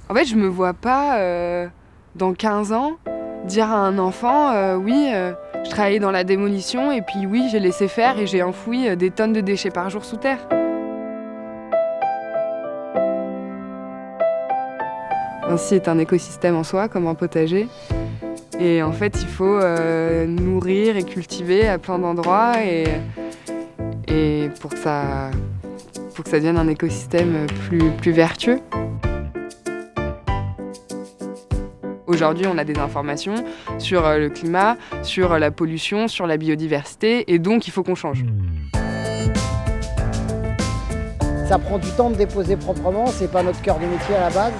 En fait, je me vois pas dans 15 ans dire à un enfant oui, je travaillais dans la démolition et puis oui, j'ai laissé faire et j'ai enfoui des tonnes de déchets par jour sous terre. Un site est un écosystème en soi, comme un potager. Et en fait, il faut nourrir et cultiver à plein d'endroits et pour que ça devienne un écosystème plus vertueux. Aujourd'hui, on a des informations sur le climat, sur la pollution, sur la biodiversité, et donc il faut qu'on change. Ça prend du temps de déposer proprement, c'est pas notre cœur de métier à la base,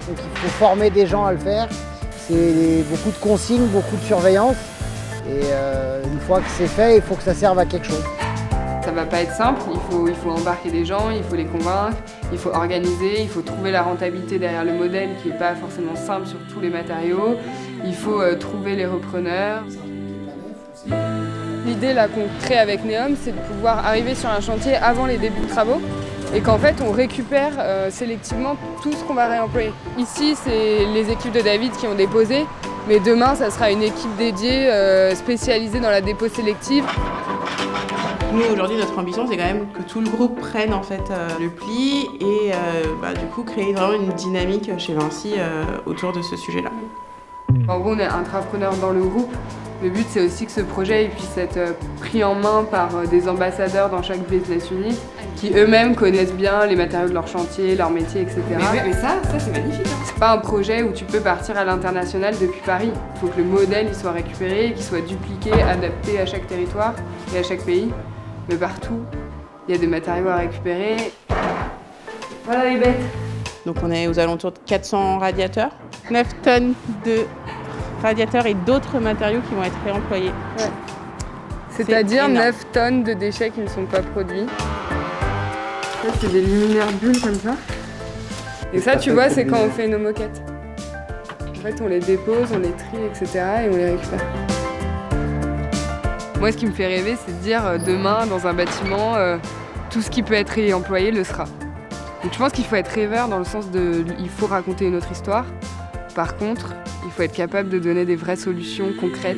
donc il faut former des gens à le faire. C'est beaucoup de consignes, beaucoup de surveillance, et une fois que c'est fait, il faut que ça serve à quelque chose. Ça va pas être simple, il faut embarquer des gens, il faut les convaincre, il faut organiser, il faut trouver la rentabilité derrière le modèle qui n'est pas forcément simple sur tous les matériaux, il faut trouver les repreneurs. L'idée là qu'on crée avec Neom, c'est de pouvoir arriver sur un chantier avant les débuts de travaux et qu'en fait on récupère sélectivement tout ce qu'on va réemployer. Ici, c'est les équipes de David qui ont déposé, mais demain ça sera une équipe dédiée spécialisée dans la dépose sélective. Nous, aujourd'hui, notre ambition, c'est quand même que tout le groupe prenne en fait, le pli et du coup créer vraiment une dynamique chez Vinci autour de ce sujet-là. En gros, on est intrapreneurs dans le groupe. Le but, c'est aussi que ce projet puisse être pris en main par des ambassadeurs dans chaque business unit qui eux-mêmes connaissent bien les matériaux de leur chantier, leur métier, etc. Mais ça c'est magnifique. Hein. C'est pas un projet où tu peux partir à l'international depuis Paris. Il faut que le modèle il soit récupéré, qu'il soit dupliqué, adapté à chaque territoire et à chaque pays. Mais partout, il y a des matériaux à récupérer. Voilà les bêtes. Donc on est aux alentours de 400 radiateurs, 9 tonnes de radiateurs et d'autres matériaux qui vont être réemployés. Ouais. C'est-à-dire énorme. 9 tonnes de déchets qui ne sont pas produits. Ça, c'est des luminaires bulles comme ça. Et ça, tu vois, c'est quand on fait nos moquettes. En fait, on les dépose, on les trie, etc. et on les récupère. Moi, ce qui me fait rêver, c'est de dire demain, dans un bâtiment, tout ce qui peut être réemployé le sera. Donc je pense qu'il faut être rêveur dans le sens de il faut raconter une autre histoire. Par contre, il faut être capable de donner des vraies solutions concrètes.